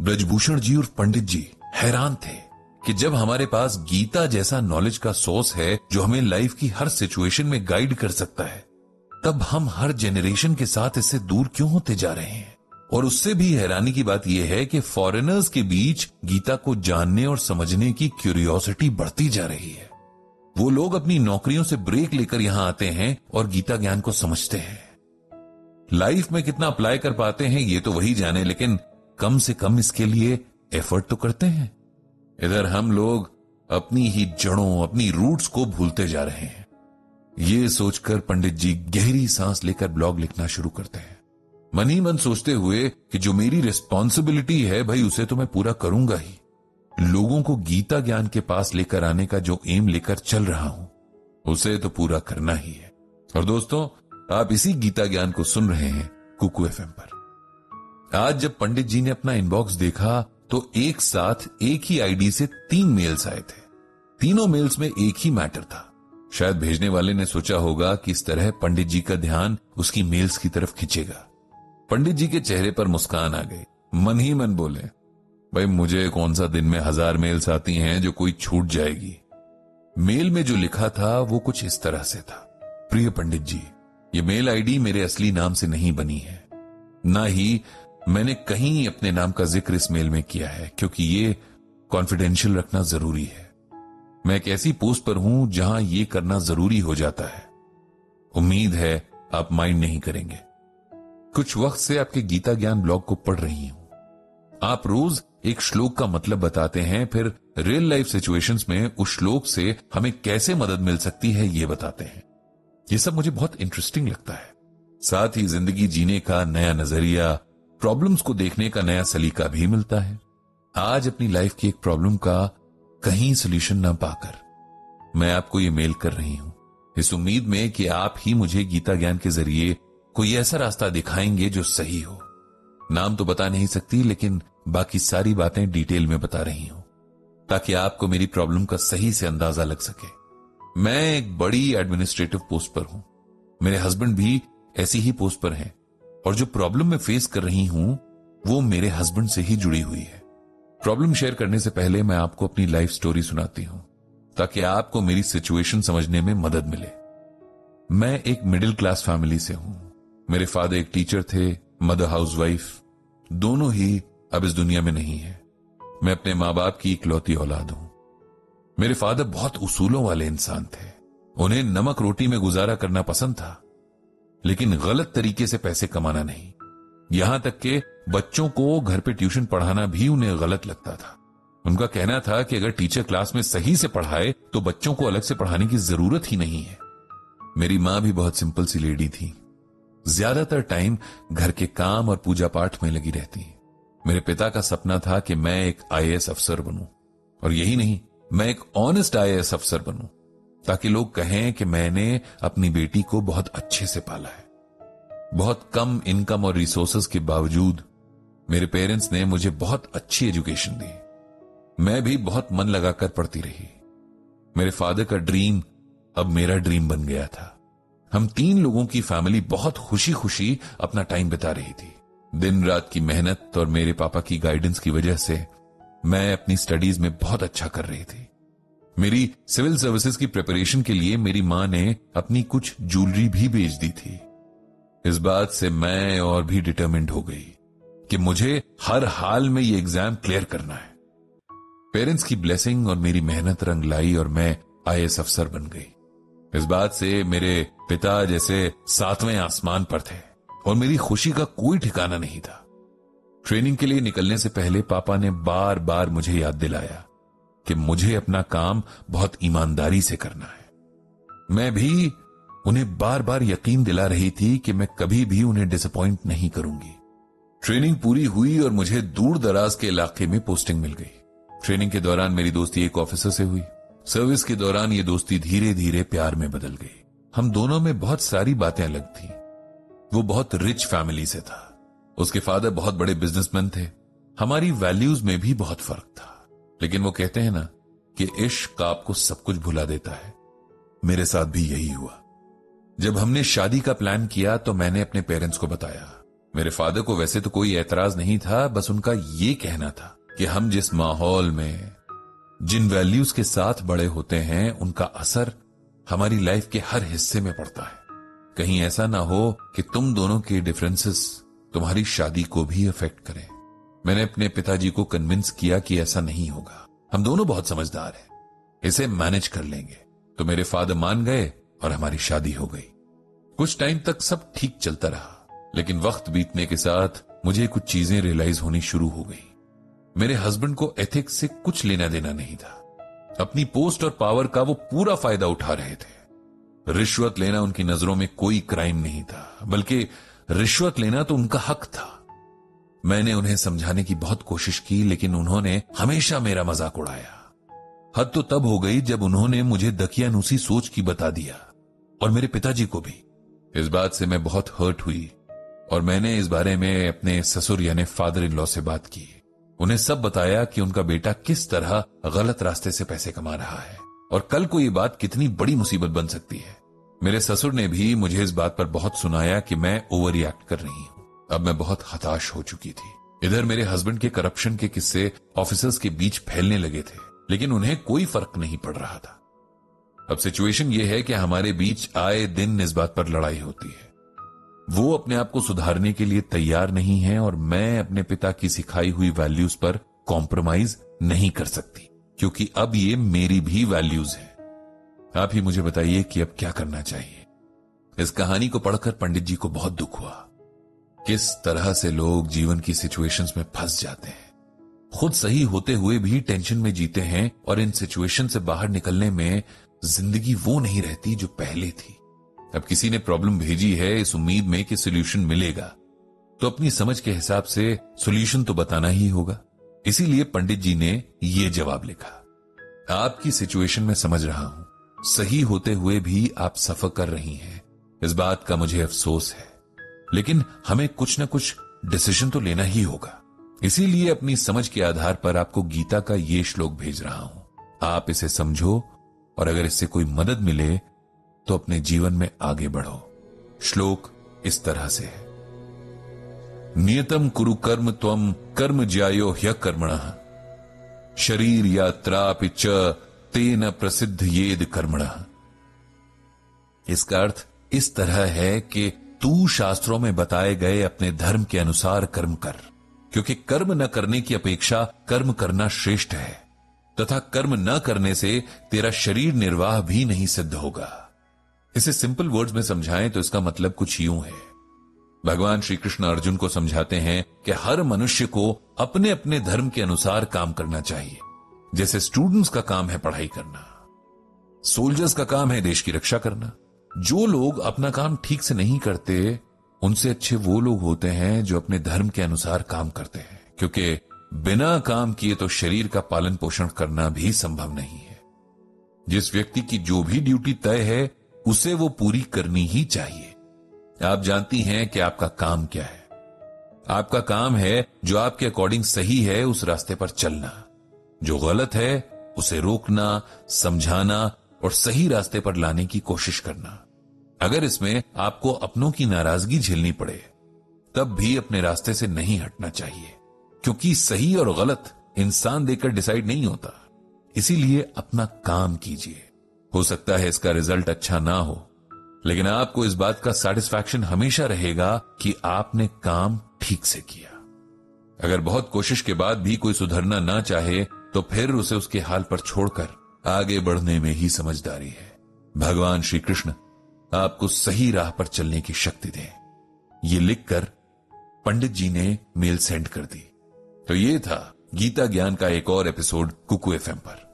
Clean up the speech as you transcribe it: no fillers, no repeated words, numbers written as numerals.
ब्रजभूषण जी और पंडित जी हैरान थे कि जब हमारे पास गीता जैसा नॉलेज का सोर्स है जो हमें लाइफ की हर सिचुएशन में गाइड कर सकता है, तब हम हर जेनरेशन के साथ इससे दूर क्यों होते जा रहे हैं। और उससे भी हैरानी की बात यह है कि फॉरेनर्स के बीच गीता को जानने और समझने की क्यूरियोसिटी बढ़ती जा रही है। वो लोग अपनी नौकरियों से ब्रेक लेकर यहां आते हैं और गीता ज्ञान को समझते हैं। लाइफ में कितना अप्लाई कर पाते हैं ये तो वही जाने, लेकिन कम से कम इसके लिए एफर्ट तो करते हैं। इधर हम लोग अपनी ही जड़ों, अपनी रूट्स को भूलते जा रहे हैं। ये सोचकर पंडित जी गहरी सांस लेकर ब्लॉग लिखना शुरू करते हैं, मन ही मन सोचते हुए कि जो मेरी रिस्पॉन्सिबिलिटी है भाई उसे तो मैं पूरा करूंगा ही। लोगों को गीता ज्ञान के पास लेकर आने का जो एम लेकर चल रहा हूं उसे तो पूरा करना ही है। और दोस्तों, आप इसी गीता ज्ञान को सुन रहे हैं कुकू एफएम पर। आज जब पंडित जी ने अपना इनबॉक्स देखा तो एक साथ एक ही आईडी से 3 मेल्स आए थे। तीनों मेल्स में एक ही मैटर था। शायद भेजने वाले ने सोचा होगा कि इस तरह पंडित जी का ध्यान उसकी मेल्स की तरफ खींचेगा। पंडित जी के चेहरे पर मुस्कान आ गई। मन ही मन बोले, भाई मुझे कौन सा दिन में 1000 मेल्स आती हैं जो कोई छूट जाएगी। मेल में जो लिखा था वो कुछ इस तरह से था, प्रिय पंडित जी, ये मेल आईडी मेरे असली नाम से नहीं बनी है, ना ही मैंने कहीं अपने नाम का जिक्र इस मेल में किया है, क्योंकि ये कॉन्फिडेंशियल रखना जरूरी है। मैं एक ऐसी पोस्ट पर हूं जहां ये करना जरूरी हो जाता है। उम्मीद है आप माइंड नहीं करेंगे। कुछ वक्त से आपके गीता ज्ञान ब्लॉग को पढ़ रही हूं। आप रोज एक श्लोक का मतलब बताते हैं, फिर रियल लाइफ सिचुएशंस में उस श्लोक से हमें कैसे मदद मिल सकती है ये बताते हैं। ये सब मुझे बहुत इंटरेस्टिंग लगता है। साथ ही जिंदगी जीने का नया नजरिया, प्रॉब्लम्स को देखने का नया सलीका भी मिलता है। आज अपनी लाइफ की एक प्रॉब्लम का कहीं सोल्यूशन ना पाकर मैं आपको ये मेल कर रही हूं, इस उम्मीद में कि आप ही मुझे गीता ज्ञान के जरिए कोई ऐसा रास्ता दिखाएंगे जो सही हो। नाम तो बता नहीं सकती, लेकिन बाकी सारी बातें डिटेल में बता रही हूं ताकि आपको मेरी प्रॉब्लम का सही से अंदाजा लग सके। मैं एक बड़ी एडमिनिस्ट्रेटिव पोस्ट पर हूं, मेरे हस्बैंड भी ऐसी ही पोस्ट पर हैं, और जो प्रॉब्लम मैं फेस कर रही हूं वो मेरे हस्बैंड से ही जुड़ी हुई है। प्रॉब्लम शेयर करने से पहले मैं आपको अपनी लाइफ स्टोरी सुनाती हूं ताकि आपको मेरी सिचुएशन समझने में मदद मिले। मैं एक मिडिल क्लास फैमिली से हूं। मेरे फादर एक टीचर थे, मदर हाउसवाइफ, दोनों ही अब इस दुनिया में नहीं है। मैं अपने मां बाप की इकलौती औलाद हूं। मेरे फादर बहुत उसूलों वाले इंसान थे। उन्हें नमक रोटी में गुजारा करना पसंद था, लेकिन गलत तरीके से पैसे कमाना नहीं। यहां तक कि बच्चों को घर पे ट्यूशन पढ़ाना भी उन्हें गलत लगता था। उनका कहना था कि अगर टीचर क्लास में सही से पढ़ाए तो बच्चों को अलग से पढ़ाने की जरूरत ही नहीं है। मेरी मां भी बहुत सिंपल सी लेडी थी, ज्यादातर टाइम घर के काम और पूजा पाठ में लगी रहती। मेरे पिता का सपना था कि मैं एक आईएएस अफसर बनूं, और यही नहीं, मैं एक ऑनेस्ट आईएएस अफसर बनूं, ताकि लोग कहें कि मैंने अपनी बेटी को बहुत अच्छे से पाला है। बहुत कम इनकम और रिसोर्सेज के बावजूद मेरे पेरेंट्स ने मुझे बहुत अच्छी एजुकेशन दी। मैं भी बहुत मन लगाकर पढ़ती रही। मेरे फादर का ड्रीम अब मेरा ड्रीम बन गया था। हम 3 लोगों की फैमिली बहुत खुशी खुशी अपना टाइम बिता रही थी। दिन रात की मेहनत और मेरे पापा की गाइडेंस की वजह से मैं अपनी स्टडीज में बहुत अच्छा कर रही थी। मेरी सिविल सर्विसेज की प्रिपरेशन के लिए मेरी मां ने अपनी कुछ ज्वेलरी भी बेच दी थी। इस बात से मैं और भी डिटरमिन्ड हो गई कि मुझे हर हाल में ये एग्जाम क्लियर करना है। पेरेंट्स की ब्लेसिंग और मेरी मेहनत रंग लाई और मैं आईएएस अफसर बन गई। इस बात से मेरे पिता जैसे 7वें आसमान पर थे और मेरी खुशी का कोई ठिकाना नहीं था। ट्रेनिंग के लिए निकलने से पहले पापा ने बार बार मुझे याद दिलाया कि मुझे अपना काम बहुत ईमानदारी से करना है। मैं भी उन्हें बार बार यकीन दिला रही थी कि मैं कभी भी उन्हें डिसअपॉइंट नहीं करूंगी। ट्रेनिंग पूरी हुई और मुझे दूर दराज के इलाके में पोस्टिंग मिल गई। ट्रेनिंग के दौरान मेरी दोस्ती एक ऑफिसर से हुई। सर्विस के दौरान ये दोस्ती धीरे धीरे प्यार में बदल गई। हम दोनों में बहुत सारी बातें अलग थी। वो बहुत रिच फैमिली से था, उसके फादर बहुत बड़े बिजनेसमैन थे। हमारी वैल्यूज में भी बहुत फर्क था, लेकिन वो कहते हैं ना कि इश्क आपको सब कुछ भुला देता है। मेरे साथ भी यही हुआ। जब हमने शादी का प्लान किया तो मैंने अपने पेरेंट्स को बताया। मेरे फादर को वैसे तो कोई एतराज नहीं था, बस उनका ये कहना था कि हम जिस माहौल में, जिन वैल्यूज के साथ बड़े होते हैं, उनका असर हमारी लाइफ के हर हिस्से में पड़ता है। कहीं ऐसा ना हो कि तुम दोनों के डिफरेंसेस तुम्हारी शादी को भी अफेक्ट करें। मैंने अपने पिताजी को कन्विंस किया कि ऐसा नहीं होगा, हम दोनों बहुत समझदार हैं, इसे मैनेज कर लेंगे। तो मेरे फादर मान गए और हमारी शादी हो गई। कुछ टाइम तक सब ठीक चलता रहा, लेकिन वक्त बीतने के साथ मुझे कुछ चीजें रियलाइज होनी शुरू हो गई। मेरे हस्बैंड को एथिक्स से कुछ लेना देना नहीं था। अपनी पोस्ट और पावर का वो पूरा फायदा उठा रहे थे। रिश्वत लेना उनकी नजरों में कोई क्राइम नहीं था, बल्कि रिश्वत लेना तो उनका हक था। मैंने उन्हें समझाने की बहुत कोशिश की, लेकिन उन्होंने हमेशा मेरा मजाक उड़ाया। हद तो तब हो गई जब उन्होंने मुझे दकियानूसी सोच की बता दिया, और मेरे पिताजी को भी। इस बात से मैं बहुत हर्ट हुई और मैंने इस बारे में अपने ससुर यानी फादर इन लॉ से बात की। उन्हें सब बताया कि उनका बेटा किस तरह गलत रास्ते से पैसे कमा रहा है और कल को ये बात कितनी बड़ी मुसीबत बन सकती है। मेरे ससुर ने भी मुझे इस बात पर बहुत सुनाया कि मैं ओवर रिएक्ट कर रही हूं। अब मैं बहुत हताश हो चुकी थी। इधर मेरे हस्बैंड के करप्शन के किस्से ऑफिसर्स के बीच फैलने लगे थे, लेकिन उन्हें कोई फर्क नहीं पड़ रहा था। अब सिचुएशन यह है कि हमारे बीच आए दिन इस बात पर लड़ाई होती है। वो अपने आप को सुधारने के लिए तैयार नहीं है और मैं अपने पिता की सिखाई हुई वैल्यूज पर कॉम्प्रोमाइज नहीं कर सकती, क्योंकि अब ये मेरी भी वैल्यूज है। आप ही मुझे बताइए कि अब क्या करना चाहिए। इस कहानी को पढ़कर पंडित जी को बहुत दुख हुआ। किस तरह से लोग जीवन की सिचुएशंस में फंस जाते हैं, खुद सही होते हुए भी टेंशन में जीते हैं और इन सिचुएशन से बाहर निकलने में जिंदगी वो नहीं रहती जो पहले थी। अब किसी ने प्रॉब्लम भेजी है इस उम्मीद में कि सोल्यूशन मिलेगा, तो अपनी समझ के हिसाब से सोल्यूशन तो बताना ही होगा। इसीलिए पंडित जी ने यह जवाब लिखा। आपकी सिचुएशन में समझ रहा हूं, सही होते हुए भी आप सफर कर रही हैं, इस बात का मुझे अफसोस है, लेकिन हमें कुछ न कुछ डिसीजन तो लेना ही होगा। इसीलिए अपनी समझ के आधार पर आपको गीता का ये श्लोक भेज रहा हूं। आप इसे समझो और अगर इससे कोई मदद मिले तो अपने जीवन में आगे बढ़ो। श्लोक इस तरह से है। नियतम कुरु कर्म त्वम कर्म ज्यायो ह्यकर्मणः शरीर यात्रापि च तेन प्रसिद्ध येद कर्मणः। इसका अर्थ इस तरह है कि तू शास्त्रों में बताए गए अपने धर्म के अनुसार कर्म कर, क्योंकि कर्म न करने की अपेक्षा कर्म करना श्रेष्ठ है, तथा कर्म न करने से तेरा शरीर निर्वाह भी नहीं सिद्ध होगा। इसे सिंपल वर्ड्स में समझाएं तो इसका मतलब कुछ यूं है। भगवान श्री कृष्ण अर्जुन को समझाते हैं कि हर मनुष्य को अपने अपने धर्म के अनुसार काम करना चाहिए। जैसे स्टूडेंट्स का काम है पढ़ाई करना, सोल्जर्स का काम है देश की रक्षा करना। जो लोग अपना काम ठीक से नहीं करते, उनसे अच्छे वो लोग होते हैं जो अपने धर्म के अनुसार काम करते हैं, क्योंकि बिना काम किए तो शरीर का पालन पोषण करना भी संभव नहीं है। जिस व्यक्ति की जो भी ड्यूटी तय है उसे वो पूरी करनी ही चाहिए। आप जानती हैं कि आपका काम क्या है। आपका काम है जो आपके अकॉर्डिंग सही है उस रास्ते पर चलना, जो गलत है उसे रोकना, समझाना और सही रास्ते पर लाने की कोशिश करना। अगर इसमें आपको अपनों की नाराजगी झेलनी पड़े, तब भी अपने रास्ते से नहीं हटना चाहिए, क्योंकि सही और गलत इंसान देखकर डिसाइड नहीं होता। इसीलिए अपना काम कीजिए। हो सकता है इसका रिजल्ट अच्छा ना हो, लेकिन आपको इस बात का सैटिस्फैक्शन हमेशा रहेगा कि आपने काम ठीक से किया। अगर बहुत कोशिश के बाद भी कोई सुधरना ना चाहे, तो फिर उसे उसके हाल पर छोड़कर आगे बढ़ने में ही समझदारी है। भगवान श्री कृष्ण आपको सही राह पर चलने की शक्ति दें। ये लिखकर पंडित जी ने मेल सेंड कर दी। तो ये था गीता ज्ञान का एक और एपिसोड कुकू एफएम पर।